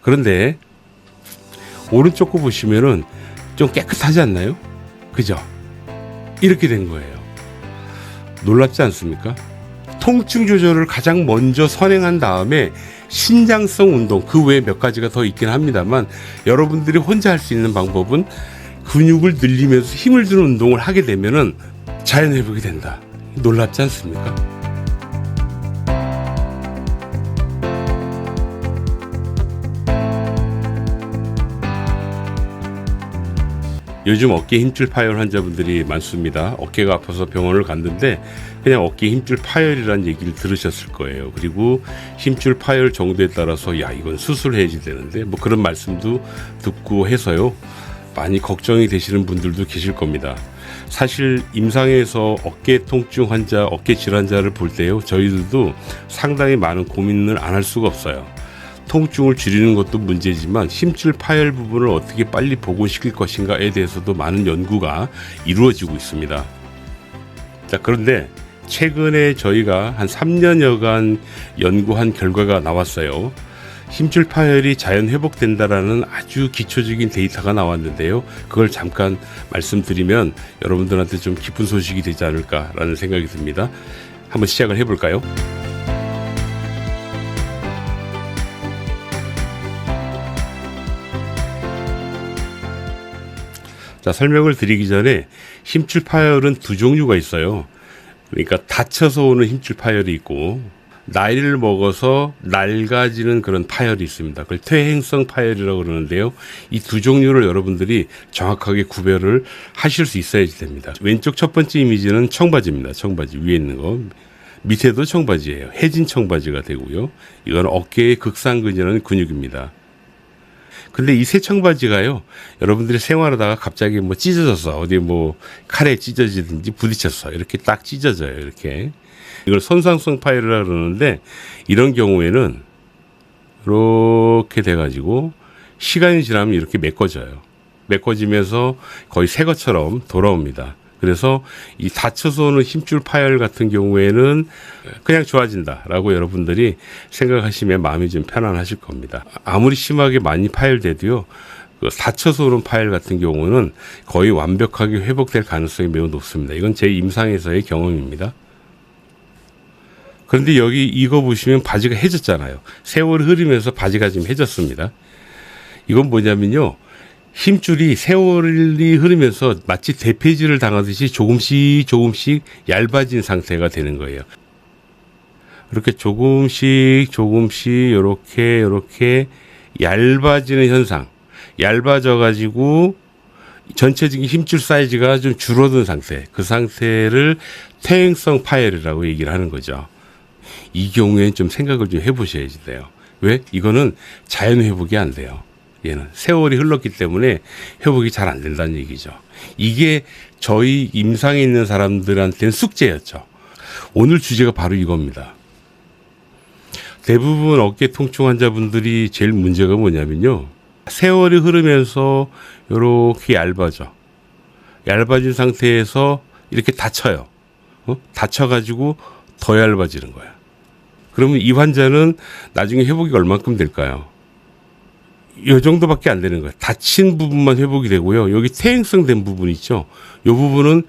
그런데 오른쪽 거 보시면은 좀 깨끗하지 않나요? 그죠? 이렇게 된 거예요. 놀랍지 않습니까? 통증 조절을 가장 먼저 선행한 다음에 신장성 운동, 그 외에 몇 가지가 더 있긴 합니다만, 여러분들이 혼자 할 수 있는 방법은 근육을 늘리면서 힘을 주는 운동을 하게 되면은 자연 회복이 된다. 놀랍지 않습니까? 요즘 어깨 힘줄 파열 환자분들이 많습니다. 어깨가 아파서 병원을 갔는데 그냥 어깨 힘줄 파열이라는 얘기를 들으셨을 거예요. 그리고 힘줄 파열 정도에 따라서 야, 이건 수술해야지 되는데 뭐 그런 말씀도 듣고 해서요. 많이 걱정이 되시는 분들도 계실 겁니다. 사실 임상에서 어깨 통증 환자, 어깨 질환자를 볼 때요, 저희들도 상당히 많은 고민을 안 할 수가 없어요. 통증을 줄이는 것도 문제지만 힘줄 파열 부분을 어떻게 빨리 복원시킬 것인가에 대해서도 많은 연구가 이루어지고 있습니다. 자, 그런데 최근에 저희가 한 3년여간 연구한 결과가 나왔어요. 힘줄 파열이 자연 회복된다라는 아주 기초적인 데이터가 나왔는데요. 그걸 잠깐 말씀드리면 여러분들한테 좀 기쁜 소식이 되지 않을까라는 생각이 듭니다. 한번 시작을 해볼까요? 자, 설명을 드리기 전에 힘줄 파열은 두 종류가 있어요. 그러니까 다쳐서 오는 힘줄 파열이 있고, 나이를 먹어서 낡아지는 그런 파열이 있습니다. 그걸 퇴행성 파열이라고 그러는데요. 이 두 종류를 여러분들이 정확하게 구별을 하실 수 있어야지 됩니다. 왼쪽 첫 번째 이미지는 청바지입니다. 청바지 위에 있는 거. 밑에도 청바지예요. 해진 청바지가 되고요. 이건 어깨의 극상근이라는 근육입니다. 근데 이 새 청바지가요, 여러분들이 생활하다가 갑자기 뭐 찢어졌어. 어디 뭐 칼에 찢어지든지 부딪혔어. 이렇게 딱 찢어져요. 이렇게. 이걸 손상성 파열이라고 그러는데, 이런 경우에는 이렇게 돼가지고 시간이 지나면 이렇게 메꿔져요. 메꿔지면서 거의 새 것처럼 돌아옵니다. 그래서 이 다쳐서 오는 힘줄 파열 같은 경우에는 그냥 좋아진다라고 여러분들이 생각하시면 마음이 좀 편안하실 겁니다. 아무리 심하게 많이 파열돼도요, 그 다쳐서 오는 파열 같은 경우는 거의 완벽하게 회복될 가능성이 매우 높습니다. 이건 제 임상에서의 경험입니다. 그런데 여기 이거 보시면 바지가 해졌잖아요. 세월이 흐르면서 바지가 좀 해졌습니다. 이건 뭐냐면요, 힘줄이 세월이 흐르면서 마치 대폐질을 당하듯이 조금씩 얇아진 상태가 되는 거예요. 이렇게 조금씩 이렇게 얇아지는 현상, 얇아져 가지고 전체적인 힘줄 사이즈가 좀 줄어든 상태, 그 상태를 퇴행성 파열이라고 얘기를 하는 거죠. 이 경우에는 좀 생각을 좀 해보셔야지 돼요. 왜? 이거는 자연 회복이 안 돼요. 얘는 세월이 흘렀기 때문에 회복이 잘 안 된다는 얘기죠. 이게 저희 임상에 있는 사람들한테는 숙제였죠. 오늘 주제가 바로 이겁니다. 대부분 어깨 통증 환자분들이 제일 문제가 뭐냐면요, 세월이 흐르면서 이렇게 얇아진 상태에서 이렇게 다쳐요. 다쳐가지고 더 얇아지는 거야. 그러면 이 환자는 나중에 회복이 얼만큼 될까요? 이 정도밖에 안 되는 거예요. 다친 부분만 회복이 되고요. 여기 퇴행성 된 부분 있죠. 이 부분은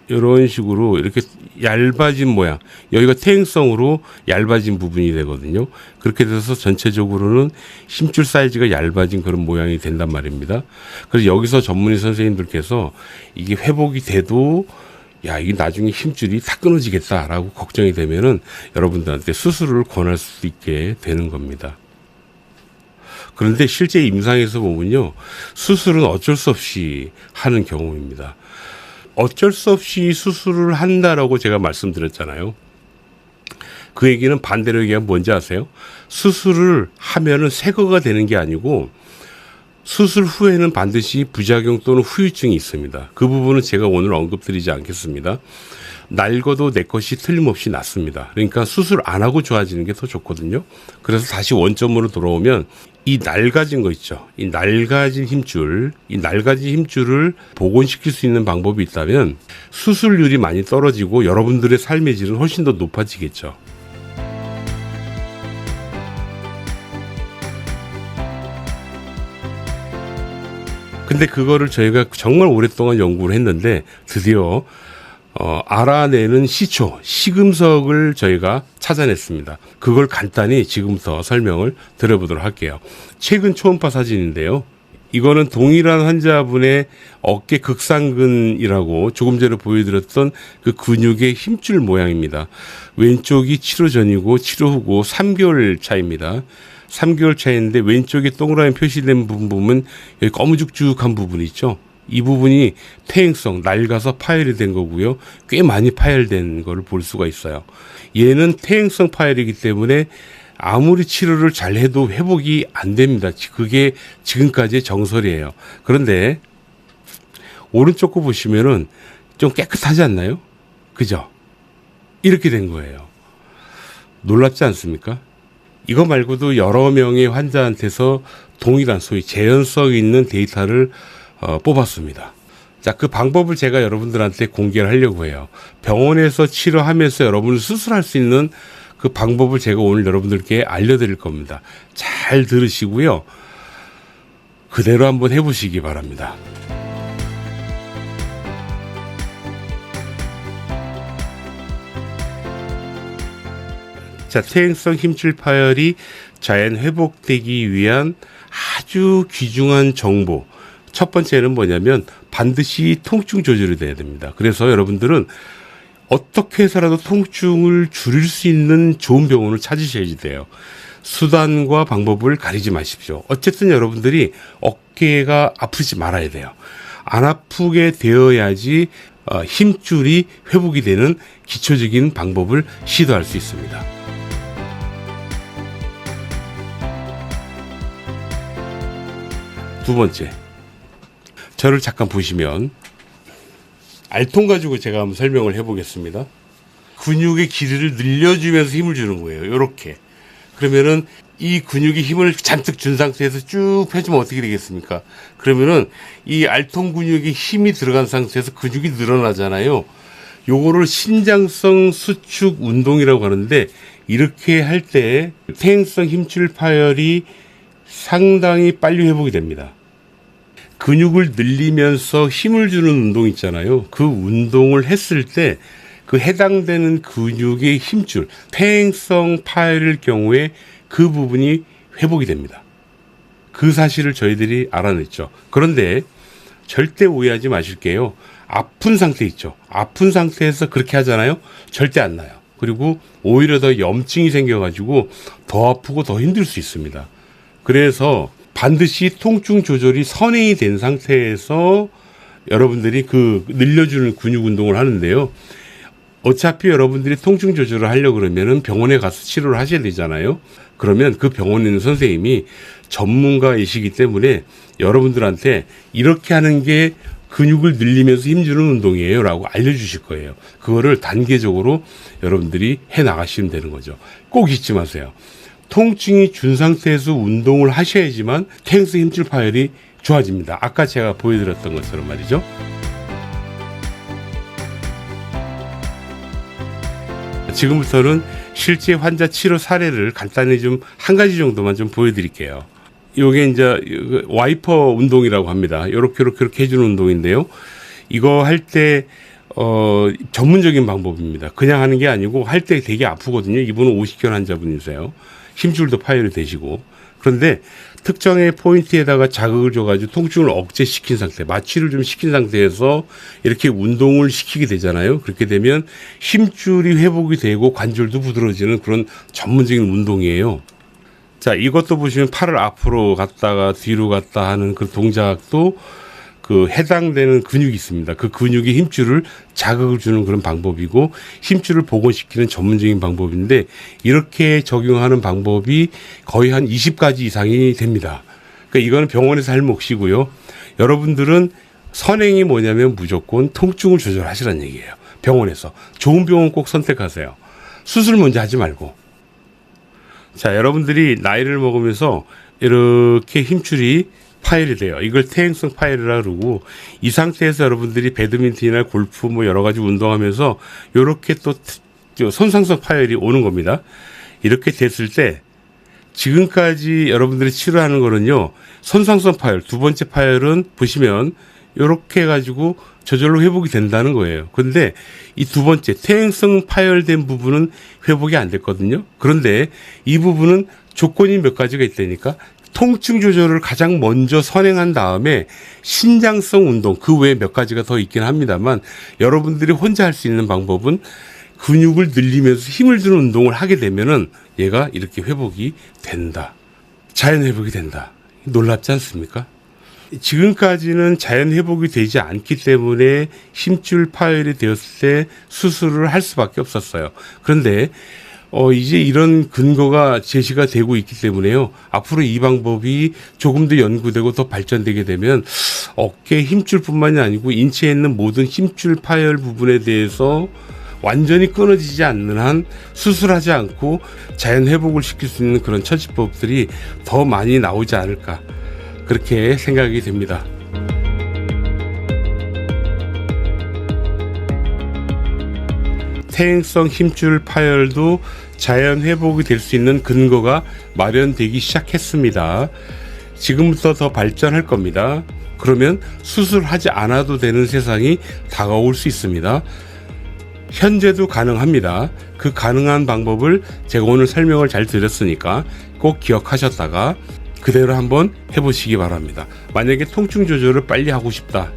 이런 식으로 이렇게 얇아진 모양, 여기가 퇴행성으로 얇아진 부분이 되거든요. 그렇게 돼서 전체적으로는 힘줄 사이즈가 얇아진 그런 모양이 된단 말입니다. 그래서 여기서 전문의 선생님들께서 이게 회복이 돼도 야, 이게 나중에 힘줄이 다 끊어지겠다라고 걱정이 되면은 여러분들한테 수술을 권할 수 있게 되는 겁니다. 그런데 실제 임상에서 보면요, 수술은 어쩔 수 없이 하는 경우입니다. 어쩔 수 없이 수술을 한다라고 제가 말씀드렸잖아요. 그 얘기는 반대로 얘기하면 뭔지 아세요? 수술을 하면은 새 거가 되는 게 아니고 수술 후에는 반드시 부작용 또는 후유증이 있습니다. 그 부분은 제가 오늘 언급드리지 않겠습니다. 낡아도 내 것이 틀림없이 낫습니다. 그러니까 수술 안 하고 좋아지는 게 더 좋거든요. 그래서 다시 원점으로 돌아오면 이 낡아진 거 있죠. 이 낡아진 힘줄을 복원시킬 수 있는 방법이 있다면 수술률이 많이 떨어지고 여러분들의 삶의 질은 훨씬 더 높아지겠죠. 근데 그거를 저희가 정말 오랫동안 연구를 했는데 드디어 알아내는 시초, 시금석을 저희가 찾아냈습니다. 그걸 간단히 지금부터 설명을 드려보도록 할게요. 최근 초음파 사진인데요. 이거는 동일한 환자분의 어깨 극상근이라고 조금 전에 보여드렸던 그 근육의 힘줄 모양입니다. 왼쪽이 치료 전이고 치료 후고 3개월 차입니다. 3개월 차인데 왼쪽에 동그라미 표시된 부분은 여기 거무죽죽한 부분이 있죠. 이 부분이 퇴행성, 낡아서 파열이 된 거고요. 꽤 많이 파열된 거를 볼 수가 있어요. 얘는 퇴행성 파열이기 때문에 아무리 치료를 잘 해도 회복이 안 됩니다. 그게 지금까지의 정설이에요. 그런데 오른쪽 거 보시면은 좀 깨끗하지 않나요? 그죠? 이렇게 된 거예요. 놀랍지 않습니까? 이거 말고도 여러 명의 환자한테서 동일한 소위 재현성 있는 데이터를 뽑았습니다. 자, 그 방법을 제가 여러분들한테 공개를 하려고 해요. 병원에서 치료하면서 여러분을 수술할 수 있는 그 방법을 제가 오늘 여러분들께 알려드릴 겁니다. 잘 들으시고요. 그대로 한번 해보시기 바랍니다. 자, 퇴행성 힘줄 파열이 자연 회복되기 위한 아주 귀중한 정보. 첫 번째는 뭐냐면 반드시 통증 조절이 돼야 됩니다. 그래서 여러분들은 어떻게 해서라도 통증을 줄일 수 있는 좋은 병원을 찾으셔야 돼요. 수단과 방법을 가리지 마십시오. 어쨌든 여러분들이 어깨가 아프지 말아야 돼요. 안 아프게 되어야지 힘줄이 회복이 되는 기초적인 방법을 시도할 수 있습니다. 두 번째, 저를 잠깐 보시면 알통 가지고 제가 한번 설명을 해보겠습니다. 근육의 길이를 늘려주면서 힘을 주는 거예요. 이렇게. 그러면은 이 근육의 힘을 잔뜩 준 상태에서 쭉 펴주면 어떻게 되겠습니까? 그러면은 이 알통 근육에 힘이 들어간 상태에서 근육이 늘어나잖아요. 요거를 신장성 수축 운동이라고 하는데, 이렇게 할 때 퇴행성 힘줄 파열이 상당히 빨리 회복이 됩니다. 근육을 늘리면서 힘을 주는 운동 있잖아요. 그 운동을 했을 때 그 해당되는 근육의 힘줄, 퇴행성 파열일 경우에 그 부분이 회복이 됩니다. 그 사실을 저희들이 알아냈죠. 그런데 절대 오해하지 마실게요. 아픈 상태 있죠. 아픈 상태에서 그렇게 하잖아요. 절대 안 나요. 그리고 오히려 더 염증이 생겨가지고 더 아프고 더 힘들 수 있습니다. 그래서 반드시 통증 조절이 선행이 된 상태에서 여러분들이 그 늘려주는 근육 운동을 하는데요. 어차피 여러분들이 통증 조절을 하려고 그러면은 병원에 가서 치료를 하셔야 되잖아요. 그러면 그 병원에 있는 선생님이 전문가이시기 때문에 여러분들한테 이렇게 하는 게 근육을 늘리면서 힘주는 운동이에요 라고 알려주실 거예요. 그거를 단계적으로 여러분들이 해 나가시면 되는 거죠. 꼭 잊지 마세요. 통증이 준 상태에서 운동을 하셔야지만 퇴행성 힘줄 파열이 좋아집니다. 아까 제가 보여드렸던 것처럼 말이죠. 지금부터는 실제 환자 치료 사례를 간단히 좀 한 가지 정도만 좀 보여드릴게요. 이게 이제 와이퍼 운동이라고 합니다. 이렇게 해주는 운동인데요. 이거 할 때 전문적인 방법입니다. 그냥 하는 게 아니고 할 때 되게 아프거든요. 이분은 50견 환자분이세요. 힘줄도 파열이 되시고. 그런데 특정의 포인트에다가 자극을 줘가지고 통증을 억제시킨 상태, 마취를 좀 시킨 상태에서 이렇게 운동을 시키게 되잖아요. 그렇게 되면 힘줄이 회복이 되고 관절도 부드러워지는 그런 전문적인 운동이에요. 자, 이것도 보시면 팔을 앞으로 갔다가 뒤로 갔다 하는 그 동작도 그 해당되는 근육이 있습니다. 그 근육의 힘줄을 자극을 주는 그런 방법이고 힘줄을 복원시키는 전문적인 방법인데 이렇게 적용하는 방법이 거의 한 20가지 이상이 됩니다. 그러니까 이거는 병원에서 할 몫이고요. 여러분들은 선행이 뭐냐면 무조건 통증을 조절하시라는 얘기예요. 병원에서. 좋은 병원 꼭 선택하세요. 수술 먼저 하지 말고. 자, 여러분들이 나이를 먹으면서 이렇게 힘줄이 파열이 돼요. 이걸 퇴행성 파열이라 그러고 이 상태에서 여러분들이 배드민턴이나 골프 뭐 여러 가지 운동하면서 이렇게 또 손상성 파열이 오는 겁니다. 이렇게 됐을 때 지금까지 여러분들이 치료하는 거는요, 손상성 파열, 두 번째 파열은 보시면 이렇게 해가지고 저절로 회복이 된다는 거예요. 그런데 이 두 번째 퇴행성 파열된 부분은 회복이 안 됐거든요. 그런데 이 부분은 조건이 몇 가지가 있다니까. 통증 조절을 가장 먼저 선행한 다음에 신장성 운동, 그 외에 몇 가지가 더 있긴 합니다만, 여러분들이 혼자 할 수 있는 방법은 근육을 늘리면서 힘을 주는 운동을 하게 되면은 얘가 이렇게 회복이 된다. 자연 회복이 된다. 놀랍지 않습니까? 지금까지는 자연 회복이 되지 않기 때문에 힘줄 파열이 되었을 때 수술을 할 수밖에 없었어요. 그런데 이제 이런 근거가 제시가 되고 있기 때문에요. 앞으로 이 방법이 조금 더 연구되고 더 발전되게 되면 어깨 힘줄뿐만이 아니고 인체에 있는 모든 힘줄 파열 부분에 대해서 완전히 끊어지지 않는 한 수술하지 않고 자연 회복을 시킬 수 있는 그런 처치법들이 더 많이 나오지 않을까, 그렇게 생각이 됩니다. 퇴행성 힘줄 파열도 자연 회복이 될 수 있는 근거가 마련되기 시작했습니다. 지금부터 더 발전할 겁니다. 그러면 수술하지 않아도 되는 세상이 다가올 수 있습니다. 현재도 가능합니다. 그 가능한 방법을 제가 오늘 설명을 잘 드렸으니까 꼭 기억하셨다가 그대로 한번 해보시기 바랍니다. 만약에 통증 조절을 빨리 하고 싶다.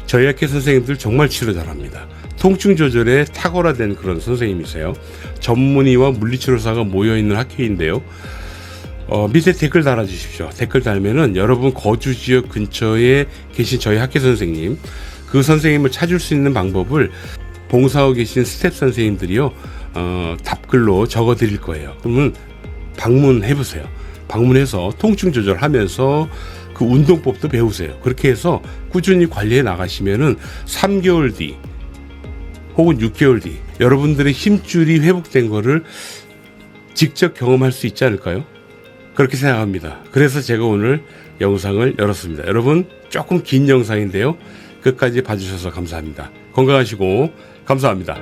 저희 학교 선생님들 정말 치료 잘합니다. 통증 조절에 탁월화된 그런 선생님이세요. 전문의와 물리치료사가 모여있는 학회인데요. 밑에 댓글 달아주십시오. 댓글 달면은 여러분 거주 지역 근처에 계신 저희 학교 선생님, 그 선생님을 찾을 수 있는 방법을 봉사하고 계신 스텝 선생님들이요, 답글로 적어 드릴 거예요. 그러면 방문해 보세요. 방문해서 통증 조절하면서 그 운동법도 배우세요. 그렇게 해서 꾸준히 관리해 나가시면은 3개월 뒤 혹은 6개월 뒤 여러분들의 힘줄이 회복된 거를 직접 경험할 수 있지 않을까요? 그렇게 생각합니다. 그래서 제가 오늘 영상을 열었습니다. 여러분, 조금 긴 영상인데요, 끝까지 봐주셔서 감사합니다. 건강하시고 감사합니다.